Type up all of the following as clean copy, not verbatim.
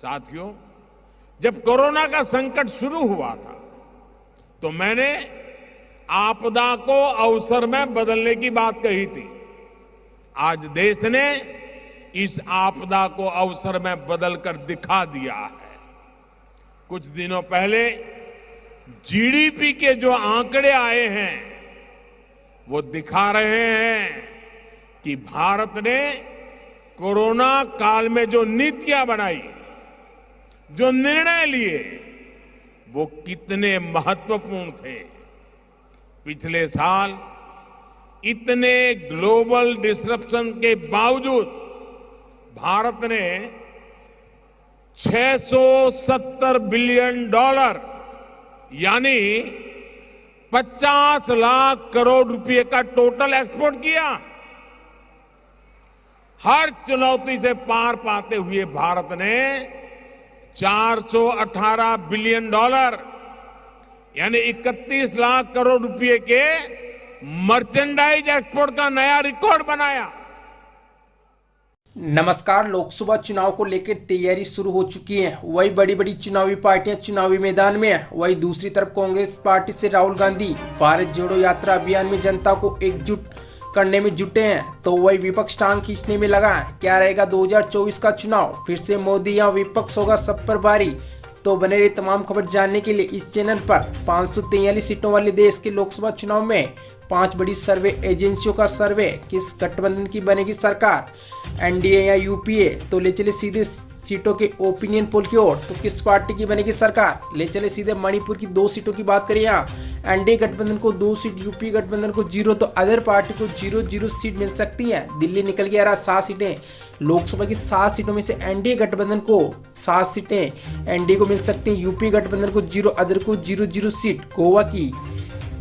साथियों, जब कोरोना का संकट शुरू हुआ था तो मैंने आपदा को अवसर में बदलने की बात कही थी। आज देश ने इस आपदा को अवसर में बदलकर दिखा दिया है। कुछ दिनों पहले जीडीपी के जो आंकड़े आए हैं वो दिखा रहे हैं कि भारत ने कोरोना काल में जो नीतियां बनाई, जो निर्णय लिए, वो कितने महत्वपूर्ण थे। पिछले साल इतने ग्लोबल डिसरप्शन के बावजूद भारत ने $670 बिलियन यानी 50 लाख करोड़ रुपए का टोटल एक्सपोर्ट किया। हर चुनौती से पार पाते हुए भारत ने $418 बिलियन यानी 31 लाख करोड़ रुपए के मर्चेंडाइज एक्सपोर्ट का नया रिकॉर्ड बनाया। नमस्कार। लोकसभा चुनाव को लेकर तैयारी शुरू हो चुकी है। वही बड़ी बड़ी चुनावी पार्टियां चुनावी मैदान में है। वही दूसरी तरफ कांग्रेस पार्टी से राहुल गांधी भारत जोड़ो यात्रा अभियान में जनता को एकजुट करने में जुटे हैं, तो वही विपक्ष टांग खींचने में लगा है। क्या रहेगा 2024 का चुनाव? फिर से मोदी या विपक्ष होगा सब पर भारी? तो बने रही तमाम खबर जानने के लिए इस चैनल पर। 543 सीटों वाले देश के लोकसभा चुनाव में 5 बड़ी सर्वे एजेंसियों का सर्वे, किस गठबंधन की बनेगी सरकार, एनडीए या यूपीए? तो ले चले सीधे सीटों के ओपिनियन पोल की ओर। तो किस पार्टी की बनेगी सरकार? ले चले सीधे मणिपुर की 2 सीटों की बात करें। यहाँ एनडीए गठबंधन को 2 सीट, यूपी गठबंधन को 0, तो अदर पार्टी को 0-0 सीट मिल सकती है। दिल्ली निकल के आ रहा 7 सीटें। लोकसभा की 7 सीटों में से एनडीए गठबंधन को 7 सीटें एनडीए को मिल सकती हैं। यूपी गठबंधन को 0, अदर को 0-0 सीट। गोवा की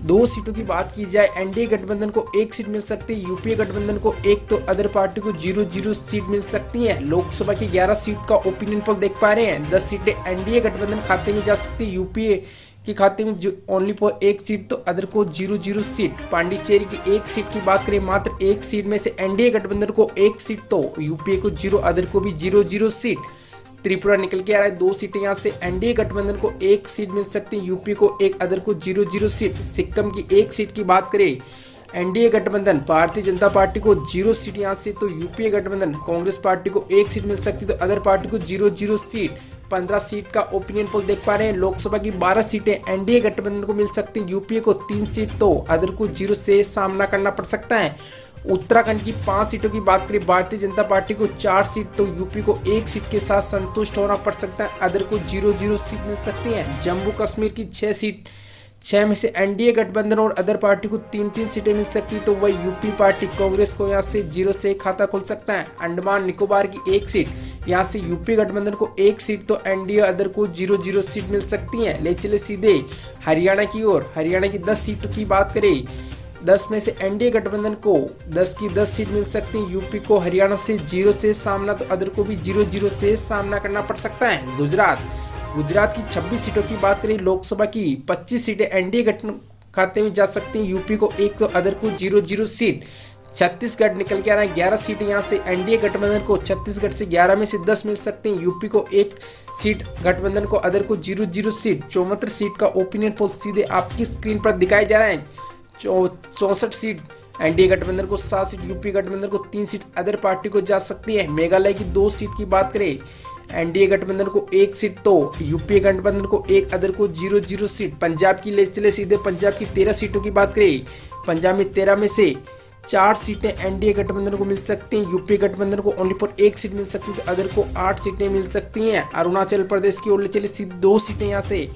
2 सीटों की बात की जाए, एनडीए गठबंधन को 1 सीट मिल सकती है, यूपीए गठबंधन को 1, तो अदर पार्टी को 0-0 सीट मिल सकती है। लोकसभा की 11 सीट का ओपिनियन पोल देख पा रहे हैं। 10 सीटें एनडीए गठबंधन खाते में जा सकती है, यूपीए के खाते में ओनली फॉर 1 सीट, तो अदर को 0-0 सीट। पांडिचेरी की 1 सीट की बात करें, मात्र 1 सीट में से एनडीए गठबंधन को 1 सीट, तो यूपीए को 0, अदर को भी 0-0 सीट। त्रिपुरा निकल के आ रहा है 2 सीटें, यहाँ से एनडीए गठबंधन को 1 सीट मिल सकती है, यूपी को 1, अदर को 0-0 सीट। सिक्किम की 1 सीट की बात करें, एनडीए गठबंधन भारतीय जनता पार्टी को 0 सीट यहाँ से, तो यूपीए गठबंधन कांग्रेस पार्टी को 1 सीट मिल सकती है, तो अदर पार्टी को 0-0 सीट। 15 सीट का ओपिनियन पोल देख पा रहे हैं। लोकसभा की 12 सीटें एनडीए गठबंधन को मिल सकती है, यूपीए को 3 सीट, तो अदर को 0 से सामना करना पड़ सकता है। उत्तराखंड की 5 सीटों की बात करें, भारतीय जनता पार्टी को 4 सीट, तो यूपी को 1 सीट के साथ संतुष्ट होना पड़ सकता है, अदर को 0-0 सीट मिल सकती है। जम्मू कश्मीर की 6 सीट, 6 में से एनडीए गठबंधन और अदर पार्टी को 3-3 सीटें मिल सकती है, तो वही यूपी पार्टी कांग्रेस को यहाँ से 0 से खाता खोल सकता है। अंडमान निकोबार की 1 सीट, यहाँ से यूपी गठबंधन को 1 सीट, तो एनडीए अदर को 0-0 सीट मिल सकती है। ले चले सीधे हरियाणा की ओर। हरियाणा की 10 सीटों की बात करें, 10 में से एनडीए गठबंधन को 10 की 10 सीट मिल सकती है, यूपी को हरियाणा से 0 से सामना, तो अदर को भी 0-0 से सामना करना पड़ सकता है। गुजरात की 26 सीटों की बात करें, लोकसभा की 25 सीटें एनडीए गठबंधन खाते में जा सकती हैं, यूपी को 1, तो अदर को 0-0 सीट। छत्तीसगढ़ निकल के आ रहा है 11 सीटें, यहाँ से एनडीए गठबंधन को छत्तीसगढ़ से 11 में से 10 मिल सकते हैं, यूपी को 1 सीट गठबंधन को, अदर को 0-0 सीट। 74 सीट का ओपिनियन पोल सीधे आपकी स्क्रीन पर दिखाया जा रहा है। 64 सीट एनडीए गठबंधन को 7 सीट, यूपी गठबंधन को 3 सीट, अदर पार्टी को जा सकती है। मेघालय की 2 सीट की बात करें, एनडीए गठबंधन को 1 सीट, तो यूपीए गठबंधन को 1, अदर को 0-0 सीट। पंजाब की ले चले सीधे, पंजाब की 13 सीटों की बात करें, पंजाब में 13 में से 4 सीटें एनडीए गठबंधन को मिल सकती हैं, यूपी गठबंधन को ओनली फॉर 1 सीट मिल सकती है, तो अदर को 8 सीटें मिल सकती हैं। अरुणाचल प्रदेश की ओर ले चले सीधे 2 सीटें, यहाँ से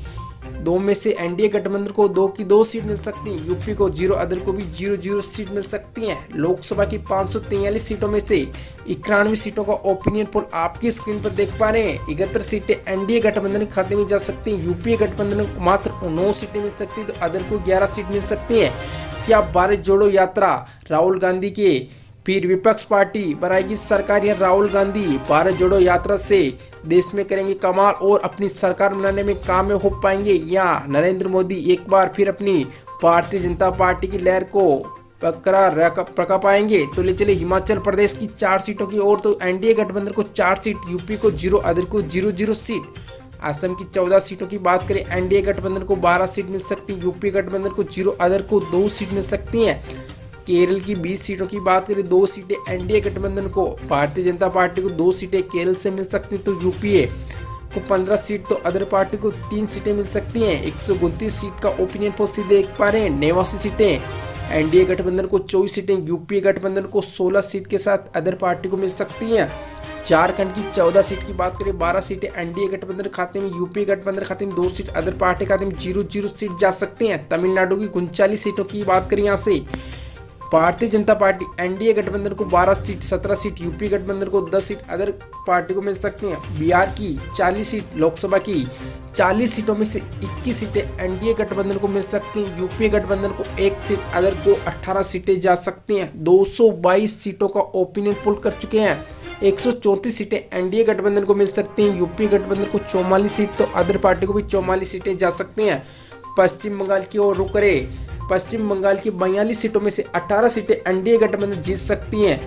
2 में से एनडीए गठबंधन को 2 की 2 सीट मिल सकती है, यूपी को 0, अदर को भी 0-0 सीट मिल सकती है। लोकसभा की 543 सीटों में से 91 सीटों का ओपिनियन पोल आपकी स्क्रीन पर देख पा रहे हैं। 71 सीटें एनडीए गठबंधन के खाते में जा सकती हैं, यूपीए गठबंधन को मात्र 9 सीटें मिल सकती है, तो अदर को 11 सीट मिल सकती है। क्या भारत जोड़ो यात्रा राहुल गांधी के फिर विपक्ष पार्टी बनाएगी सरकार, या राहुल गांधी भारत जोड़ो यात्रा से देश में करेंगे कमाल और अपनी सरकार बनाने में कामयाब हो पाएंगे, या नरेंद्र मोदी एक बार फिर अपनी भारतीय जनता पार्टी की लहर को बरकरार रख पाएंगे। तो ले चले हिमाचल प्रदेश की 4 सीटों की ओर। तो एनडीए गठबंधन को 4 सीट, यूपी को 0, अदर को 0 सीट। असम की 14 सीटों की बात करें, एनडीए गठबंधन को 12 सीट मिल सकती है, यूपी गठबंधन को 0, अदर को 2 सीट मिल सकती हैं। केरल की 20 सीटों की बात करें, 2 सीटें एनडीए गठबंधन को, भारतीय जनता पार्टी को 2 सीटें केरल से मिल सकती हैं। तो यूपीए को 15 सीट, तो अदर पार्टी को 3 सीटें मिल सकती हैं। 129 सीट का ओपिनियन पोल से देख पा रहे हैं। 89 सीटें एनडीए गठबंधन को, 24 सीटें यूपीए गठबंधन को, 16 सीट के साथ अदर पार्टी को मिल सकती हैं। झारखंड की 14 सीट की बात करें, 12 सीटें एनडीए गठबंधन खाते में, यूपीए गठबंधन खाते में 2 सीट, अदर पार्टी खाते में 0 सीट जा सकते हैं। तमिलनाडु की 39 सीटों की बात करें, यहाँ से भारतीय जनता पार्टी एनडीए गठबंधन को 12 सीट, 17 सीट, यूपी गठबंधन को 10 सीट, अदर पार्टी को मिल सकती हैं। बिहार की 40 सीट, लोकसभा की 40 सीटों में से 21 सीटें एनडीए गठबंधन को मिल सकती हैं, यूपीए गठबंधन को 1 सीट, अदर को 18 सीटें जा सकती हैं। 222 सीटों का ओपिनियन पोल कर चुके हैं। 134 सीटें एनडीए गठबंधन को मिल सकती हैं, यूपी गठबंधन को 44 सीट, तो अदर पार्टी को भी 44 सीटें जा सकती हैं। पश्चिम बंगाल की ओर रुख करें, पश्चिम बंगाल की 42 सीटों में से 18 सीटें एनडीए गठबंधन जीत सकती हैं,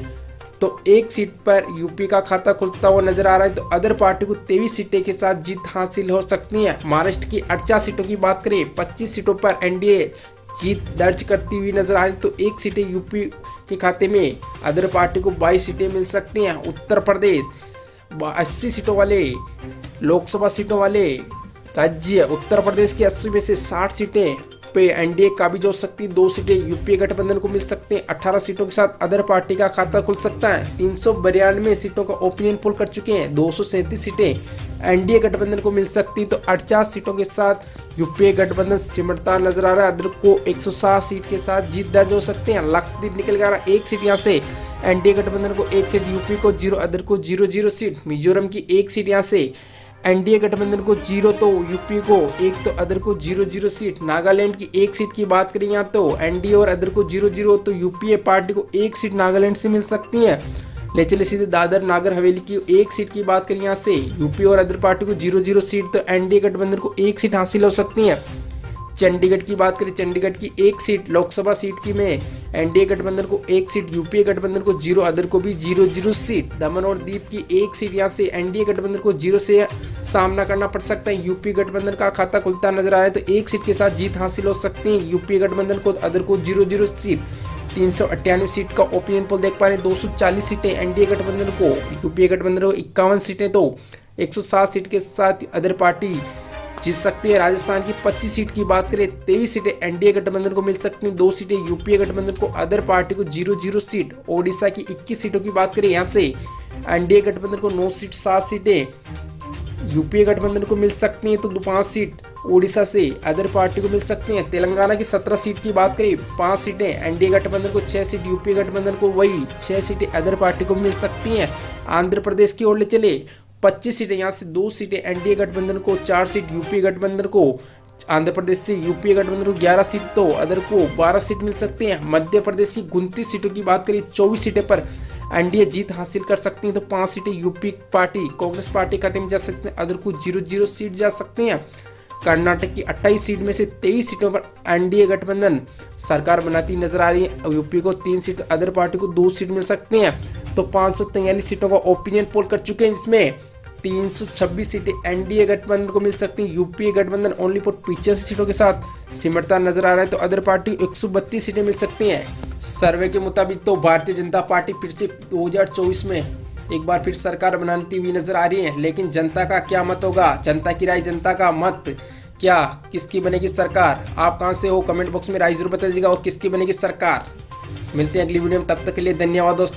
तो 1 सीट पर यूपी का खाता खुलता हुआ नजर आ रहा है। तो अदर पार्टी को 23 सीटें के साथ जीत हासिल हो सकती है। महाराष्ट्र की 48 सीटों की बात करें, 25 सीटों पर एनडीए जीत दर्ज करती हुई नजर आ रही, तो 1 सीटें यूपी के खाते में, अदर पार्टी को 22 सीटें मिल सकती हैं। उत्तर प्रदेश 80 सीटों वाले लोकसभा सीटों वाले राज्य, उत्तर प्रदेश की 80 में से 60 सीटें पे एनडीए काबिज हो सकती है, 2 सीटें यूपीए गठबंधन को मिल सकते हैं। 18 सीटों के साथ अदर पार्टी का खाता खुल सकता है। 392 सीटों का ओपिनियन पोल कर चुके हैं। 237 सीटें एनडीए गठबंधन को मिल सकती, तो 48 सीटों के साथ यूपीए गठबंधन सिमटता नजर आ रहा है। अदर को 107 सीट के साथ जीत दर्ज हो सकते हैं। लक्षद्वीप निकल गया 1 सीट, यहाँ से एनडीए गठबंधन को 1 सीट, यूपी को 0, अदर को 0 सीट। मिजोरम की 1 सीट, यहाँ से एनडीए गठबंधन को 0, तो यूपी को 1, तो अदर को 0 सीट। नागालैंड की 1 सीट की बात करें, यहाँ तो एनडीए और अदर को 0, तो यूपीए पार्टी को 1 सीट नागालैंड से मिल सकती है। ले चले सीधे दादर नागर हवेली की 1 सीट की बात करें, यहाँ से यूपी और अदर पार्टी को 0 सीट, तो एनडीए गठबंधन को 1 सीट हासिल हो सकती है। चंडीगढ़ की बात करें, चंडीगढ़ की 1 सीट लोकसभा सीट की में एनडीए गठबंधन को 1 सीट, यूपीए गठबंधन को 0, अदर को भी 0 सीट। दमन और दीव की 1 सीट, यहाँ से एनडीए गठबंधन को 0 से सामना करना पड़ सकता है। यूपी गठबंधन का खाता खुलता नजर आ रहा है, तो 1 सीट के साथ जीत हासिल हो सकती है यूपी गठबंधन को, अदर को 0 सीट। 398 सीट का ओपिनियन पोल देख पा रहे हैं। 240 सीटें एनडीए गठबंधन को, यूपीए गठबंधन को 51 सीटें, तो 107 सीट के साथ अदर पार्टी जीत सकती है। राजस्थान की 25 सीट की बात करें, 23 सीटें एनडीए गठबंधन को मिल सकती हैं, 2 सीटें यूपीए गठबंधन को, अदर पार्टी को 0 सीट। ओडिशा की 21 सीटों की बात करें, यहाँ से एनडीए गठबंधन को 9 सीट, 7 सीटें यूपीए गठबंधन को मिल सकती हैं, तो 5 सीट ओडिशा से अदर पार्टी को मिल सकती हैं। तेलंगाना की 17 सीट की बात करें, 5 सीटें एनडीए गठबंधन को, 6 सीट यूपीए गठबंधन को, वही 6 सीटें अदर पार्टी को मिल सकती हैं। आंध्र प्रदेश की ओर ले चले, 25 सीटें, यहाँ से 2 सीटें एनडीए गठबंधन को, 4 सीट यूपीए गठबंधन को। आंध्र प्रदेश से यूपीए गठबंधन को 11 सीट, तो अदर को 12 सीट मिल सकती हैं। मध्य प्रदेश की 29 सीटों की बात करें, 24 सीटें पर एनडीए जीत हासिल कर सकती हैं, तो 5 सीटें यूपी पार्टी, कांग्रेस पार्टी खाते में जा सकते हैं, अदर को 0 सीट जा सकती हैं। कर्नाटक की 28 सीट में से 23 सीटों पर एनडीए गठबंधन सरकार बनाती नजर आ रही है। यूपी को 3 सीट, अदर पार्टी को 2 सीट मिल सकती हैं, तो 543 सीटों का ओपिनियन पोल कर चुके हैं, जिसमें 326 सीटें एनडीए गठबंधन को मिल सकती हैं। यूपीए गठबंधन ओनली फॉर 85 सीटों के साथ सिमटता नजर आ रहा है, तो अदर पार्टी 132 सीटें मिल सकती हैं। सर्वे के मुताबिक तो भारतीय जनता पार्टी फिर से 2024 में एक बार फिर सरकार बनाती हुई नजर आ रही है, लेकिन जनता का क्या मत होगा, जनता की राय, जनता का मत क्या, किसकी बनेगी सरकार? आप कहां से हो, कमेंट बॉक्स में राय जरूर बता दीजिएगा, और किसकी बनेगी सरकार। मिलते हैं अगली वीडियो में, तब तक के लिए धन्यवाद दोस्तों।